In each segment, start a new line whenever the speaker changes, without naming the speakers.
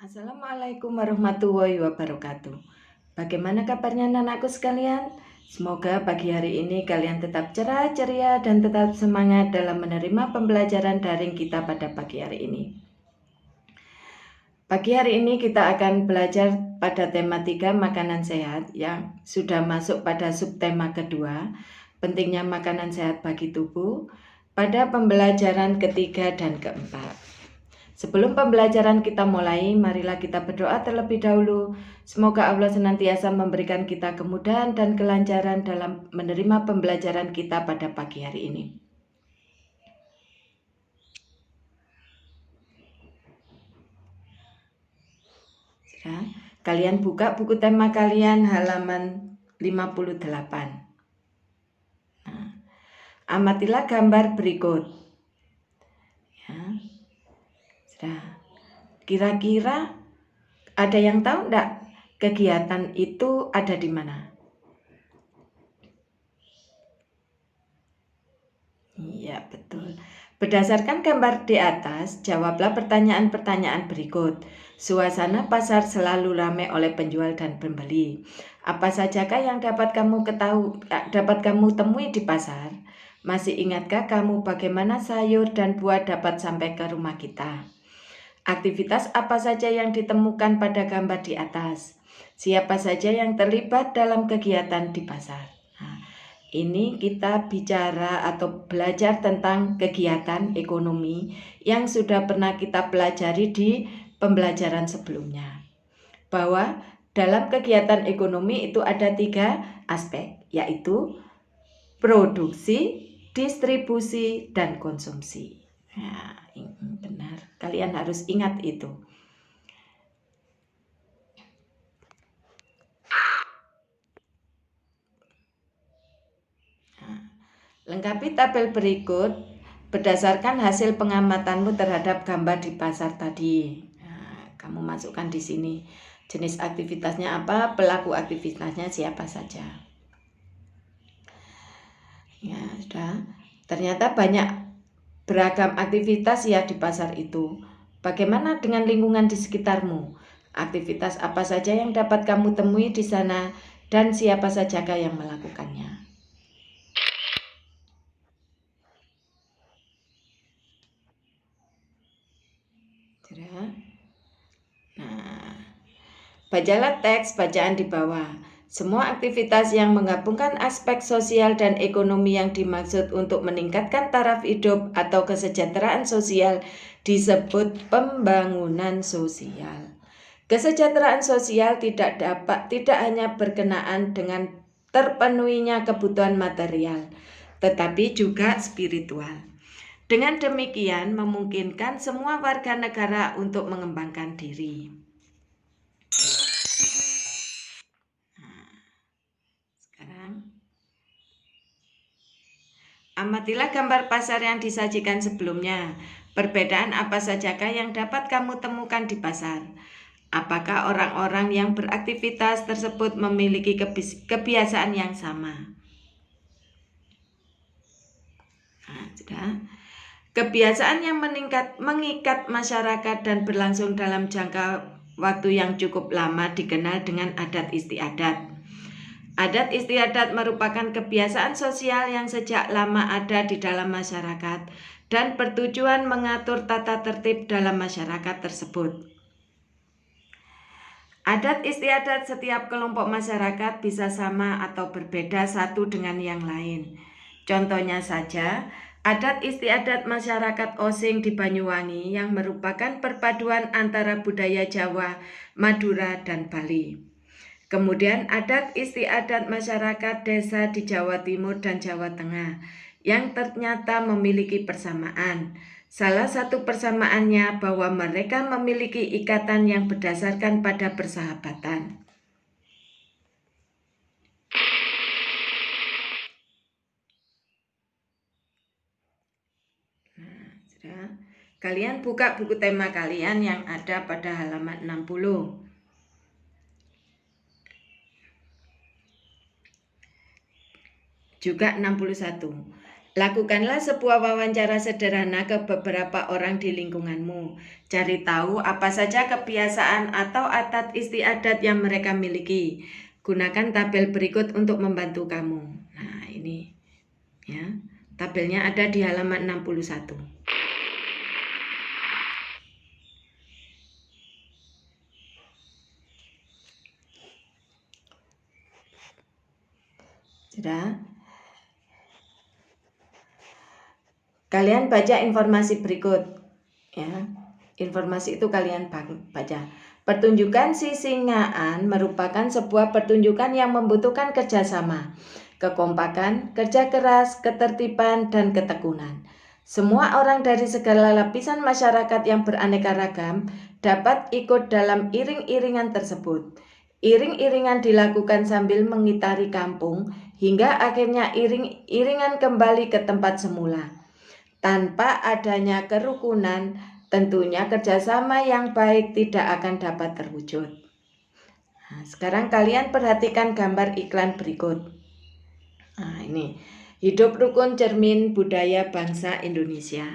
Assalamualaikum warahmatullahi wabarakatuh. Bagaimana kabarnya anak-anakku sekalian? Semoga pagi hari ini kalian tetap cerah, ceria, dan tetap semangat dalam menerima pembelajaran daring kita pada pagi hari ini. Pagi hari ini kita akan belajar pada tematika makanan sehat yang sudah masuk pada subtema kedua, pentingnya makanan sehat bagi tubuh, pada pembelajaran ketiga dan keempat. Sebelum pembelajaran kita mulai, marilah kita berdoa terlebih dahulu. Semoga Allah senantiasa memberikan kita kemudahan dan kelancaran dalam menerima pembelajaran kita pada pagi hari ini. Ya, kalian buka buku tema kalian halaman 58. Nah, amatilah gambar berikut. Ya, sudah. Kira-kira ada yang tahu enggak kegiatan itu ada di mana? Iya, betul. Berdasarkan gambar di atas, jawablah pertanyaan-pertanyaan berikut. Suasana pasar selalu ramai oleh penjual dan pembeli. Apa sajakah yang dapat kamu temui di pasar? Masih ingatkah kamu bagaimana sayur dan buah dapat sampai ke rumah kita? Aktivitas apa saja yang ditemukan pada gambar di atas? Siapa saja yang terlibat dalam kegiatan di pasar? Nah, ini kita bicara atau belajar tentang kegiatan ekonomi yang sudah pernah kita pelajari di pembelajaran sebelumnya. Bahwa dalam kegiatan ekonomi itu ada 3 aspek, yaitu produksi, distribusi, dan konsumsi. Nah, benar, kalian harus ingat itu. Nah, lengkapi tabel berikut berdasarkan hasil pengamatanmu terhadap gambar di pasar tadi. Nah, kamu masukkan di sini jenis aktivitasnya apa, pelaku aktivitasnya siapa saja. Ya, sudah. Ternyata banyak beragam aktivitas ya di pasar itu. Bagaimana dengan lingkungan di sekitarmu? Aktivitas apa saja yang dapat kamu temui di sana dan siapa sajakah yang melakukannya? Nah, bacalah teks bacaan di bawah. Semua aktivitas yang menggabungkan aspek sosial dan ekonomi yang dimaksud untuk meningkatkan taraf hidup atau kesejahteraan sosial disebut pembangunan sosial. Kesejahteraan sosial tidak hanya berkenaan dengan terpenuhinya kebutuhan material, tetapi juga spiritual. Dengan demikian memungkinkan semua warga negara untuk mengembangkan diri. Sekarang amatilah gambar pasar yang disajikan sebelumnya. Perbedaan apa sajakah yang dapat kamu temukan di pasar? Apakah orang-orang yang beraktivitas tersebut memiliki kebiasaan yang sama? Nah, sudah. Kebiasaan yang mengikat masyarakat dan berlangsung dalam jangka waktu yang cukup lama dikenal dengan adat istiadat. Adat istiadat merupakan kebiasaan sosial yang sejak lama ada di dalam masyarakat dan bertujuan mengatur tata tertib dalam masyarakat tersebut. Adat istiadat setiap kelompok masyarakat bisa sama atau berbeda satu dengan yang lain. Contohnya saja, adat istiadat masyarakat Osing di Banyuwangi yang merupakan perpaduan antara budaya Jawa, Madura, dan Bali. Kemudian adat istiadat masyarakat desa di Jawa Timur dan Jawa Tengah yang ternyata memiliki persamaan. Salah satu persamaannya bahwa mereka memiliki ikatan yang berdasarkan pada persahabatan. Nah, sudah. Kalian buka buku tema kalian yang ada pada halaman 60. Juga 61. Lakukanlah sebuah wawancara sederhana ke beberapa orang di lingkunganmu. Cari tahu apa saja kebiasaan atau adat istiadat yang mereka miliki. Gunakan tabel berikut untuk membantu kamu. Nah, ini ya. Tabelnya ada di halaman 61. Sudah? Kalian baca informasi berikut. Ya. Informasi itu kalian baca. Pertunjukan Sisingaan merupakan sebuah pertunjukan yang membutuhkan kerjasama, kekompakan, kerja keras, ketertiban, dan ketekunan. Semua orang dari segala lapisan masyarakat yang beraneka ragam dapat ikut dalam iring-iringan tersebut. Iring-iringan dilakukan sambil mengitari kampung hingga akhirnya iring-iringan kembali ke tempat semula. Tanpa adanya kerukunan, tentunya kerjasama yang baik tidak akan dapat terwujud. Nah, sekarang kalian perhatikan gambar iklan berikut. Nah, ini hidup rukun cermin budaya bangsa Indonesia.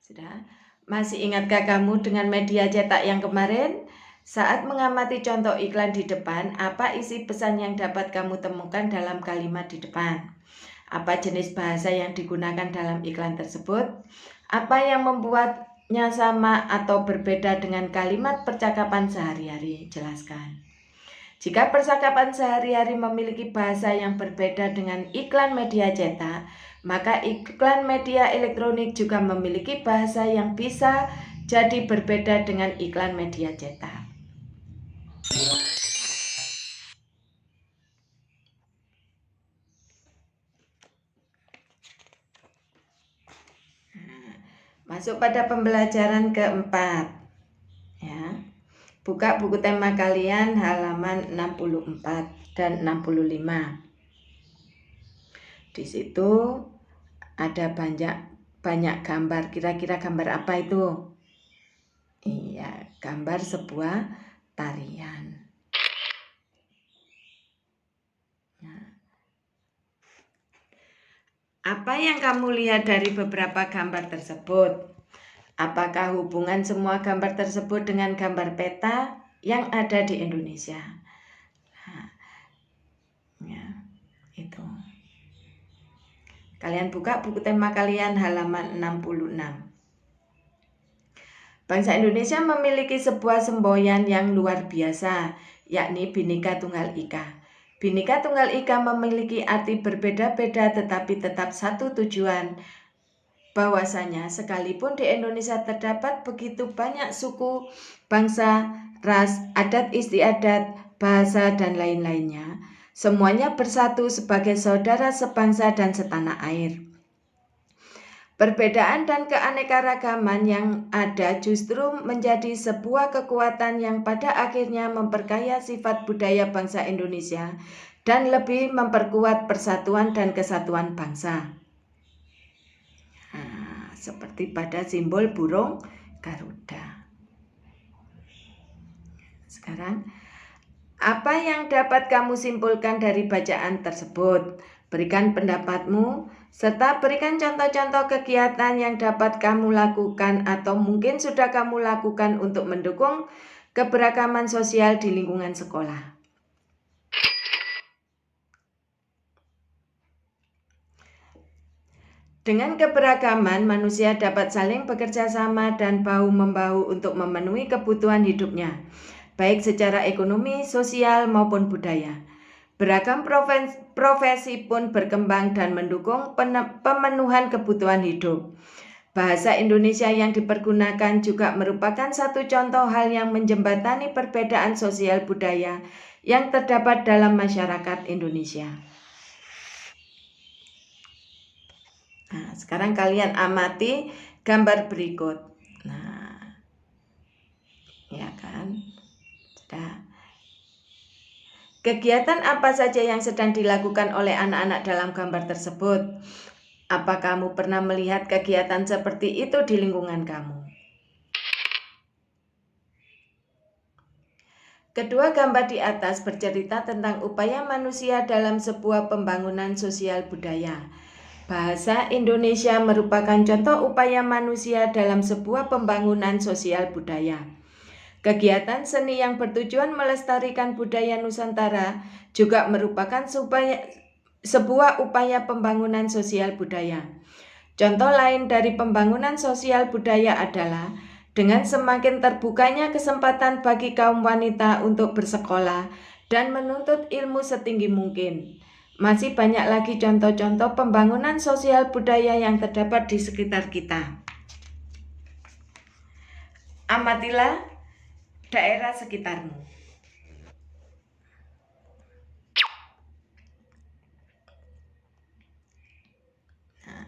Sudah? Masih ingatkah kamu dengan media cetak yang kemarin? Saat mengamati contoh iklan di depan, apa isi pesan yang dapat kamu temukan dalam kalimat di depan? Apa jenis bahasa yang digunakan dalam iklan tersebut? Apa yang membuatnya sama atau berbeda dengan kalimat percakapan sehari-hari? Jelaskan. Jika percakapan sehari-hari memiliki bahasa yang berbeda dengan iklan media cetak, maka iklan media elektronik juga memiliki bahasa yang bisa jadi berbeda dengan iklan media cetak. Masuk pada pembelajaran keempat. Ya. Buka buku tema kalian halaman 64 dan 65. Di situ ada banyak gambar. Kira-kira gambar apa itu? Iya, gambar sebuah tarian. Nah, apa yang kamu lihat dari beberapa gambar tersebut? Apakah hubungan semua gambar tersebut dengan gambar peta yang ada di Indonesia? Nah, ya, itu. Kalian buka buku tema kalian halaman 66. Bangsa Indonesia memiliki sebuah semboyan yang luar biasa, yakni Bhinneka Tunggal Ika. Bhinneka Tunggal Ika memiliki arti berbeda-beda tetapi tetap satu tujuan, bahwasanya sekalipun di Indonesia terdapat begitu banyak suku, bangsa, ras, adat istiadat, bahasa, dan lain-lainnya, semuanya bersatu sebagai saudara sebangsa dan setanah air. Perbedaan dan keanekaragaman yang ada justru menjadi sebuah kekuatan yang pada akhirnya memperkaya sifat budaya bangsa Indonesia dan lebih memperkuat persatuan dan kesatuan bangsa. Nah, seperti pada simbol burung Garuda. Sekarang, apa yang dapat kamu simpulkan dari bacaan tersebut? Berikan pendapatmu, serta berikan contoh-contoh kegiatan yang dapat kamu lakukan atau mungkin sudah kamu lakukan untuk mendukung keberagaman sosial di lingkungan sekolah. Dengan keberagaman, manusia dapat saling bekerja sama dan bahu-membahu untuk memenuhi kebutuhan hidupnya, baik secara ekonomi, sosial, maupun budaya. Beragam profesi pun berkembang dan mendukung pemenuhan kebutuhan hidup. Bahasa Indonesia yang dipergunakan juga merupakan satu contoh hal yang menjembatani perbedaan sosial budaya yang terdapat dalam masyarakat Indonesia. Nah, sekarang kalian amati gambar berikut. Nah, ya kan? Sudah. Kegiatan apa saja yang sedang dilakukan oleh anak-anak dalam gambar tersebut? Apa kamu pernah melihat kegiatan seperti itu di lingkungan kamu? Kedua gambar di atas bercerita tentang upaya manusia dalam sebuah pembangunan sosial budaya. Bahasa Indonesia merupakan contoh upaya manusia dalam sebuah pembangunan sosial budaya. Kegiatan seni yang bertujuan melestarikan budaya Nusantara juga merupakan sebuah upaya pembangunan sosial budaya. Contoh lain dari pembangunan sosial budaya adalah dengan semakin terbukanya kesempatan bagi kaum wanita untuk bersekolah dan menuntut ilmu setinggi mungkin. Masih banyak lagi contoh-contoh pembangunan sosial budaya yang terdapat di sekitar kita. Amatilah daerah sekitarmu. Nah,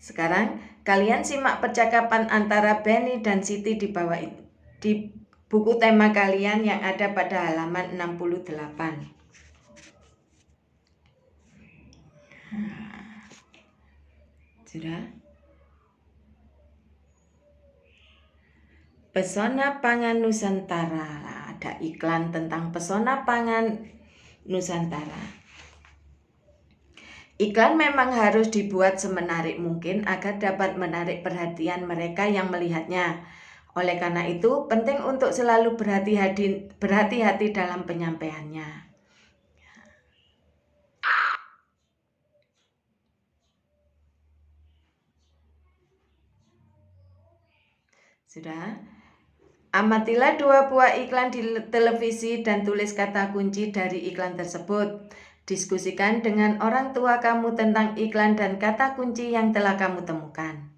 sekarang kalian simak percakapan antara Benny dan Siti di bawah itu, di buku tema kalian yang ada pada halaman 68. Sudah? Pesona Pangan Nusantara. Ada iklan tentang pesona pangan Nusantara. Iklan memang harus dibuat semenarik mungkin agar dapat menarik perhatian mereka yang melihatnya. Oleh karena itu, penting untuk selalu berhati-hati dalam penyampaiannya. Sudah? Amatilah 2 buah iklan di televisi dan tulis kata kunci dari iklan tersebut. Diskusikan dengan orang tua kamu tentang iklan dan kata kunci yang telah kamu temukan.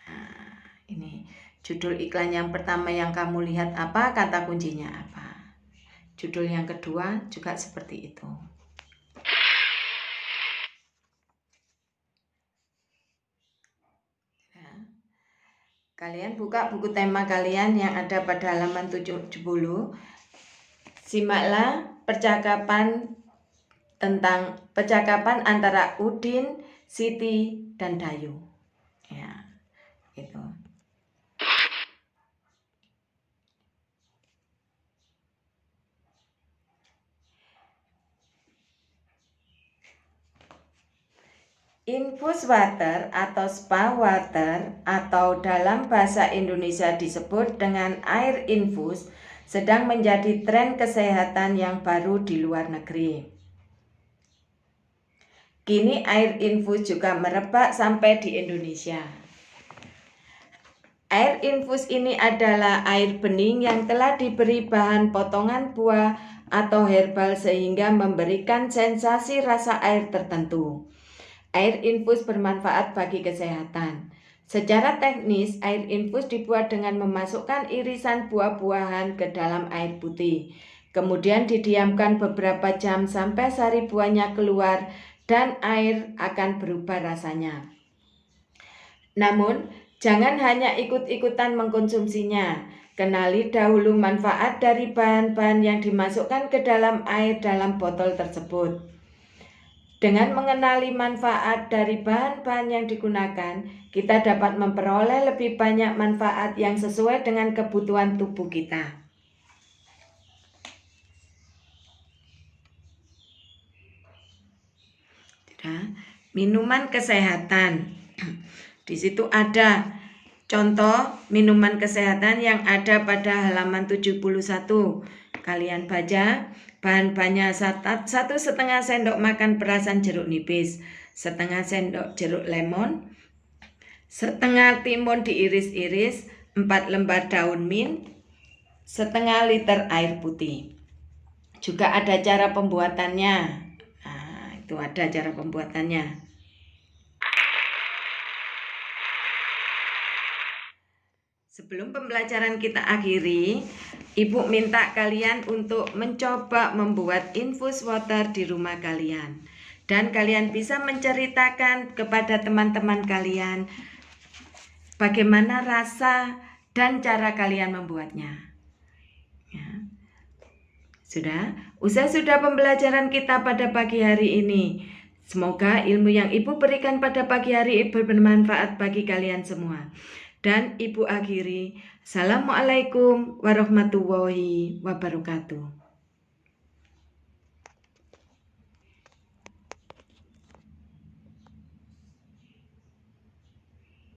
Nah, ini judul iklan yang pertama yang kamu lihat apa, kata kuncinya apa. Judul yang kedua juga seperti itu. Kalian buka buku tema kalian yang ada pada halaman 70. Simaklah percakapan antara Udin, Siti, dan Dayu. Ya, gitu. Infus water atau spa water atau dalam bahasa Indonesia disebut dengan air infus sedang menjadi tren kesehatan yang baru di luar negeri. Kini air infus juga merebak sampai di Indonesia. Air infus ini adalah air bening yang telah diberi bahan potongan buah atau herbal sehingga memberikan sensasi rasa air tertentu. Air infus bermanfaat bagi kesehatan. Secara teknis, air infus dibuat dengan memasukkan irisan buah-buahan ke dalam air putih. Kemudian didiamkan beberapa jam sampai sari buahnya keluar dan air akan berubah rasanya. Namun, jangan hanya ikut-ikutan mengkonsumsinya. Kenali dahulu manfaat dari bahan-bahan yang dimasukkan ke dalam air dalam botol tersebut. Dengan mengenali manfaat dari bahan-bahan yang digunakan, kita dapat memperoleh lebih banyak manfaat yang sesuai dengan kebutuhan tubuh kita. Minuman kesehatan. Di situ ada contoh minuman kesehatan yang ada pada halaman 71. Kalian baca. Bahan-bahannya 1,5 sendok makan perasan jeruk nipis, setengah sendok jeruk lemon, setengah timun diiris-iris, 4 lembar daun mint, setengah liter air putih. Juga ada cara pembuatannya. Nah, itu ada cara pembuatannya. Sebelum pembelajaran kita akhiri, Ibu minta kalian untuk mencoba membuat infus water di rumah kalian. Dan kalian bisa menceritakan kepada teman-teman kalian bagaimana rasa dan cara kalian membuatnya. Ya. Usai sudah pembelajaran kita pada pagi hari ini. Semoga ilmu yang Ibu berikan pada pagi hari bermanfaat bagi kalian semua. Dan Ibu akhiri, Assalamualaikum warahmatullahi wabarakatuh.